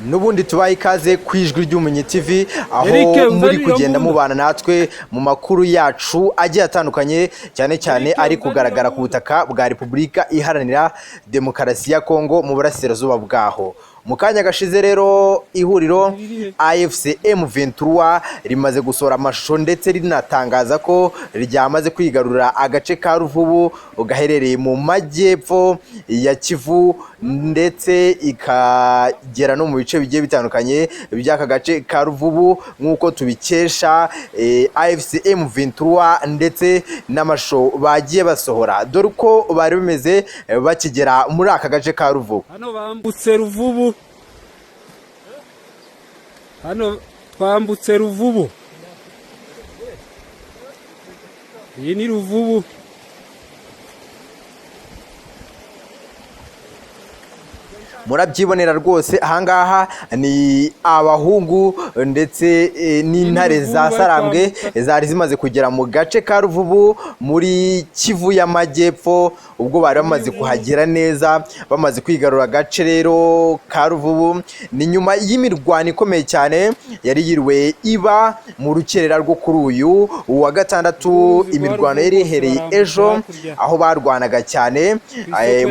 Nubundi tubaye ikaze ku ijwi ry'Umunyi TV aho muri kugenda mubana natwe mu makuru yacu agiye atandukanye cyane cyane ari kugaragara ku butaka bwa Repubulika Iharanira Demokarasi ya Kongo mu burasirazuba bwaho. Mu kanya gashize rero ihuriro AFC M23 rimaze gusohora amashusho ndetse rinatangaza ko ryamaze kwigarurira agace ka Ruvubu gaherereye mu majyepfo ya Kivu ndetse ikagera no mu bice bigiye bitandukanye by'aka gace ka Ruvubu nk'uko tubikesha AFC M23 ndetse n'amashusho bagiye basohora dore uko bari bimeze bakigera muri aka gace ka Ruvubu. Hano bambutse Ruvubu, hano twambutse Ruvubu, iyi ni Ruvubu. Murabyibonera rwose ahangaha ni abahungu ndetse n'intare za Sarambwe zari zimaze kugera mu gace ka Ruvubu muri Kivu y'Amajyepfo ubwo bari bamaze kuhagera neza bamaze kwigarura agace rero ka Ruvubu. Ni nyuma y'imirwano ikomeye cyane yari yiriwe iba mu rukerera rwo kuri uyu wa gatandatu. Imirwano yari ihereye ejo aho barwanaga cyane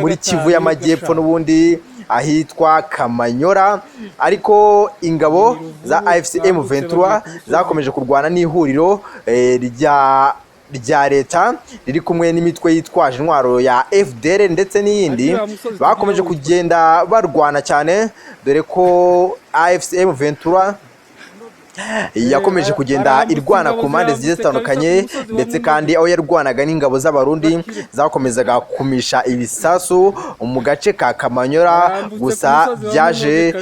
muri Kivu y'Amajyepfo n'ubundi ahitwa Kamanyora, ariko ingabo za AFC M23 zakomeje kurwana n'ihuriro rya leta riri kumwe n'imitwe yitwaje intwaro ya FDL ndetse n'iyindi bakomeje kugenda barwana cyane dore ko AFC M23 yakomeje kugenda irwana ku mpande zigiye zitandukanye ndetse kandi aho yarwanaga n'ingabo z'abarundi zakomezaga kumisha ibisasu mu gace ka Kamanyora, gusa byaje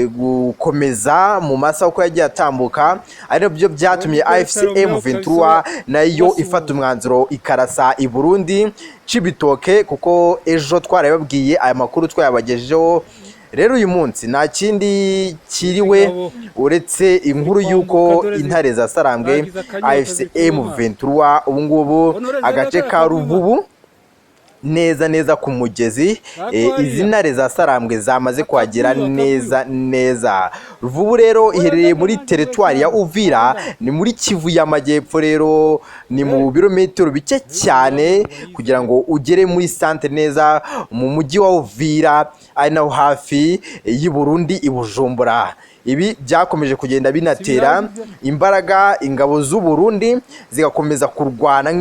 gukomeza mu masaha uko yagiye atambuka ari nabyo byatumye AFC M23 nayo ifata umwanzuro ikarasa i Burundi Cibitoke, kuko ejo twarababwiye aya makuru twayabagejejeho. Rero uyu munsi nta kindi kiriwe uretse inkuru y'uko intare za Sarambwe AFC M23 ubu ngubu agace ka Ruvubu neza ku mugezi izi ntare za Sarambwe zamaze kuhagera neza. Ruvubu rero iherereye muri teritwari ya Uvira, ni muri Kivu y'Amajyepfo, rero ni mu birometero bike cyane kugira ngo ugere muri centre neza mu mujyi wa Uvira, ari naho hafi y'i Burundi i Bujumbura. Ibi byakomeje kugenda binatera imbaraga ingabo z'u Burundi zigakomeza kurwana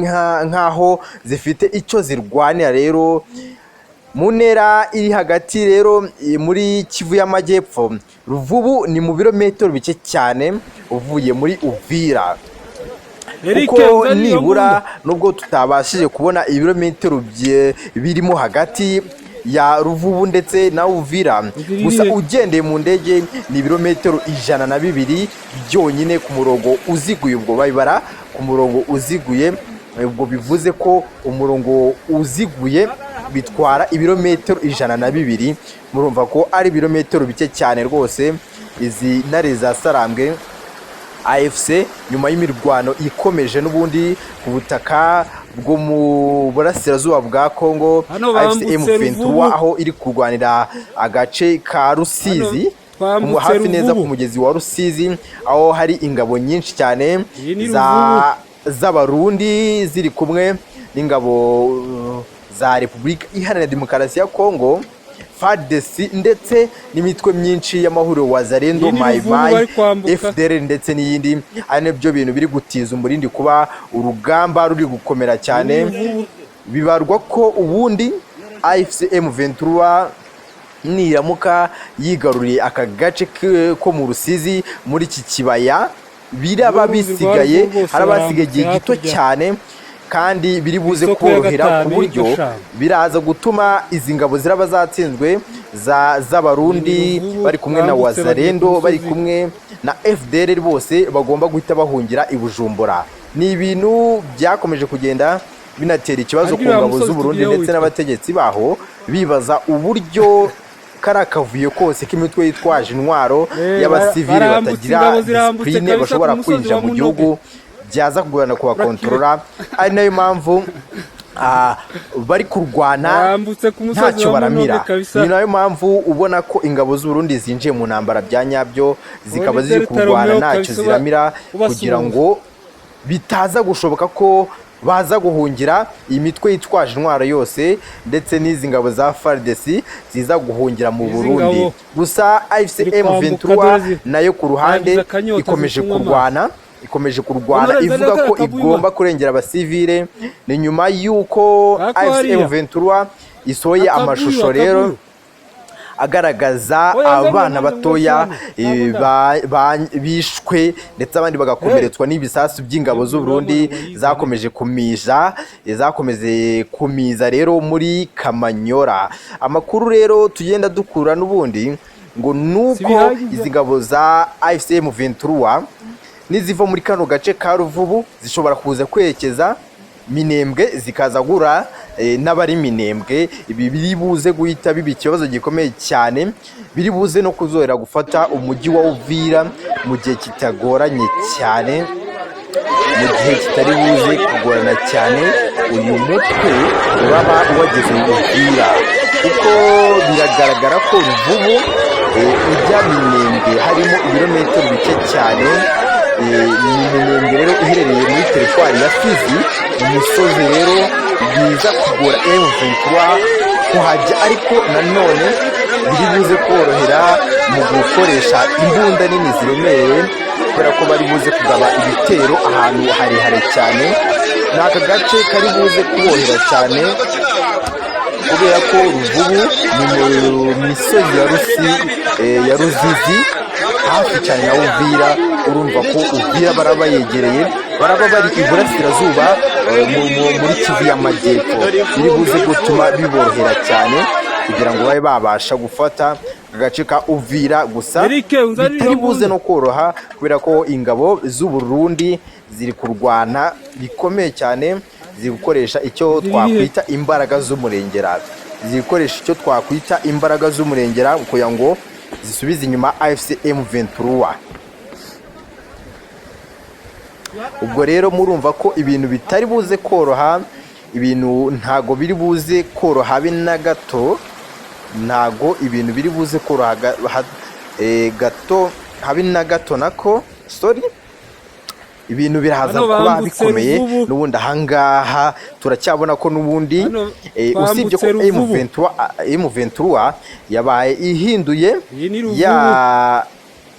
nkaho zifite icyo zirwanira. Rero mu ntera iri hagati rero muri Kivu y'Amajyepfo, Ruvubu ni mu birometero bike cyane uvuye muri Uvira, kuko nibura nubwo tutabashije kubona ibirometero birimo hagati ya Ruvubu ndetse na Uvira, gusa ugendeye mu ndege ni ibirometero 102 byonyine ku murongo uziguye. Ubwo babibara ku murongo uziguye, ubwo bivuze ko umurongo uziguye bitwara ibirometero 102. Murumva ko ari ibirometero bike cyane rwose. Izi ntare za Sarambwe AFC nyuma y'imirwano ikomeje n'ubundi ku butaka bwo mu burasirazuba bwa Kongo, AFC M23 aho iri kurwanira agace ka Rusizi hafi neza ku mugezi wa Rusizi, aho hari ingabo nyinshi cyane z'abarundi ziri kumwe n'ingabo za Repubulika Iharanira Demokarasi ya Kongo FARDC ndetse n'imitwe myinshi y'amahuriro wa Zarendo, Mai Mai, FDL ndetse n'iyindi. Ari nabyo bintu biri gutiza umurindi kuba urugamba ruri gukomera cyane. Bibarwa ko ubundi AFC M23 niramuka yigaruriye aka gace ko mu Rusizi muri iki kibaya, biraba bisigaye harabasigaye igihe gito cyane kandi biri buze korohera ku buryo biraza gutuma izi ngabo ziraba zatsinzwe z'abarundi bari kumwe na Wazarendo bari kumwe na FDL bose bagomba guhita bahungira i Bujumbura. Ni ibintu byakomeje kugenda binatera ikibazo ku ngabo z'u Burundi ndetse n'abategetsi baho, bibaza uburyo karakavuye kose k'imitwe yitwaje intwaro y'abasivili batagira discipline bashobora kwinjira mu gihugu byaza kugorana kubakontorora. Ari nayo mpamvu bari kurwana ntacyo baramira. Ni nayo mpamvu ubona ko ingabo z'u Burundi zinjiye mu ntambara bya nyabyo, zikaba ziri kurwana ntacyo ziramira, kugira ngo bitaza gushoboka ko baza guhungira iyi mitwe yitwaje intwaro yose ndetse n'izi ngabo za FARDC ziza guhungira mu Burundi. Gusa AFC M23 nayo ku ruhande ikomeje kurwana ivuga ko igomba kurengera abasivile. Ni nyuma y'uko AFC M23 isohoye amashusho rero agaragaza abana batoya bishwe ndetse abandi bagakomeretswa n'ibisasu by'ingabo z'u Burundi zakomeje kumiza rero muri Kamanyora. Amakuru rero tugenda dukura n'ubundi ngo nuko izi ngabo za AFC M23 niziva muri kano gace ka Ruvubu zishobora kuza kwerekeza Minembwe, zikaza gura n'abari Minembwe. Ibi biri buze guhita biba ikibazo gikomeye cyane, biri buze no kuzorera gufata umujyi wa Uvira mu gihe kitagoranye cyane, mu gihe kitari buze kugorana cyane uyu mutwe uraba wageze mu Uvira, kuko biragaragara ko Ruvubu ujya Minembwe harimo ibirometero bike cyane. Minembwe rero iherereye muri teritwari ya Fizi, imisozi rero biza kugora M23 kuhajya, ariko nanone biri buze korohera mu gukoresha imbunda nini ziremereye, kubera ko bari buze kugaba ibitero ahantu harehare cyane. Ni aka gace kari buze kuborohera cyane, kubera ko Ruvubu ni mu misozi ya Ruzizi hafi cyane ya Uvira. Urumva ko Uvira baraba yegereye, baraba bari iburasirazuba muri Kivu y'Amajyepfo. Biri buze gutuma biborohera cyane kugira ngo babe babasha gufata agace ka Uvira. Gusa bitari buze no koroha, kubera ko ingabo z'u Burundi ziri kurwana bikomeye cyane, ziri gukoresha icyo twakwita imbaraga z'umurengera, kugira ngo zisubize inyuma AFC M23. Ubwo rero murumva ko ibintu bitari buze koroha, ibintu ntago biri buze koroha habe na gato, ntago ibintu biri buze koroha gato habe na gato nako ibintu birahaza kuba bikomeye. N'ubundi ahangaha turacyabona ko n'ubundi usibye ko M23 yabaye ihinduye ya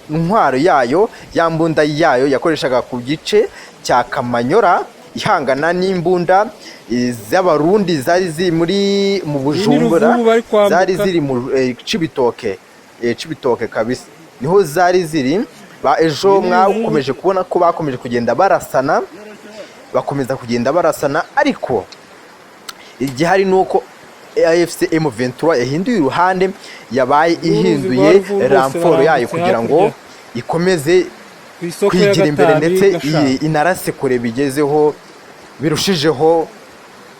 ntwaro yayo, ya mbunda yayo yakoreshaga ku gice cya Kamanyora ihangana n'imbunda z'Abarundi zari ziri mu Bujumbura, zari ziri mu Cibitoke kabisa, niho zari ziri. Ejo mwakomeje kubona ko bakomeje kugenda barasana, ariko igihari nuko AFC M23 yahinduye uruhande, yabaye ihinduye ramforo yayo kugira ngo ikomeze kwigira imbere ndetse inarase kure bigezeho birushijeho,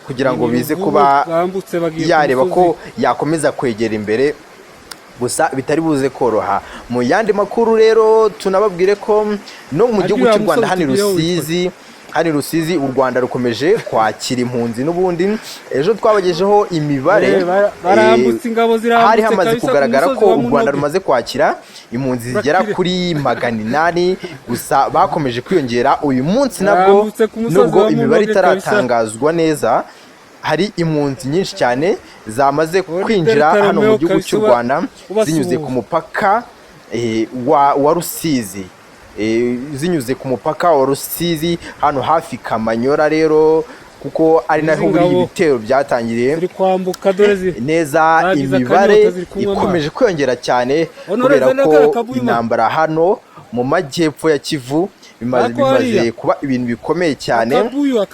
kugira ngo bize kuba yareba ko yakomeza kwegera imbere. Gusa bitari buze koroha. Mu yandi makuru rero tunababwire ko no mu gihugu cy'u Rwanda hani Rusizi u Rwanda rukomeje kwakira impunzi. N'ubundi ejo twabagejeho imibare, hari hamaze kugaragara ko u Rwanda rumaze kwakira impunzi zigera kuri 800. Gusa bakomeje kwiyongera uyu munsi nubwo imibare itaratangazwa neza. Hari impunzi nyinshi cyane zamaze kwinjira hano mu gihugu cy'u Rwanda zinyuze ku mupaka wa Rusizi, hano hafi Kamanyora rero, kuko ari naho buri ibitero byatangiriye neza. Imibare ikomeje kwiyongera cyane, kubera ko intambara hano mu majyepfo ya Kivu bimaze kuba ibintu bikomeye cyane,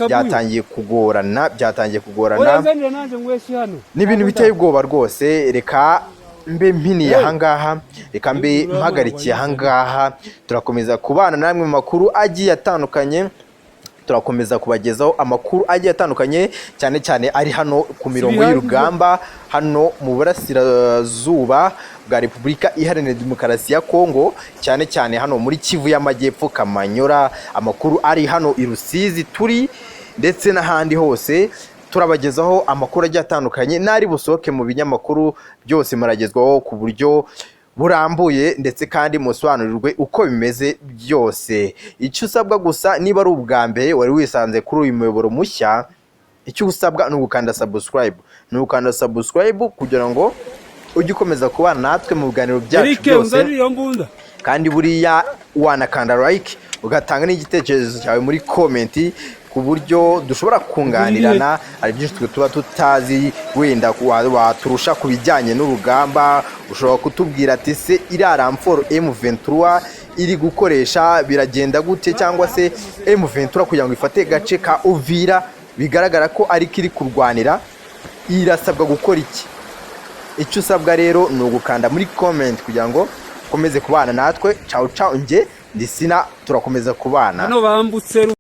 byatangiye kugorana n'ibintu biteye ubwoba rwose. Reka mbe mpiniye ahangaha, reka mbe mpagarikiye ahangaha. Turakomeza kubana namwe mu makuru agiye atandukanye, turakomeza kubagezaho amakuru agiye atandukanye, cyane cyane ari hano ku mirongo y'urugamba, hano mu burasirazuba bwa Repubulika Iharanira Demokarasi ya Kongo, cyane cyane hano muri Kivu y'Amajyepfo Kamanyora. Amakuru ari hano i Rusizi turi, ndetse n'ahandi hose turabagezaho amakuru agiye atandukanye n'ari busohoke mu binyamakuru, byose muragezwaho ku buryo burambuye ndetse kandi musobanurirwe uko bimeze byose. Icyo usabwa gusa niba ari ubwa mbere wari wisanze kuri uyu muyoboro mushya, icyo usabwa ni ugukanda subscribe kugira ngo ujye ukomeza kubana natwe mu biganiro byacu byose, kandi buriya wanakanda like ugatanga n'igitekerezo cyawe muri komenti ku buryo dushobora kunganirana. Hari byinshi twe tuba tutazi, wenda waturusha ku bijyanye n'urugamba, ushobora kutubwira ati se iriya ramforo M23 iri gukoresha biragenda gute, cyangwa se M23 kugira ngo ifate gace ka Uvira bigaragara ko ari kiri kurwanira irasabwa gukora iki. Icyo usabwa rero ni ugukanda muri comment kugira ngo ukomeze kubana natwe. Ciao ciao, nge ndi Sina, turakomeza kubana.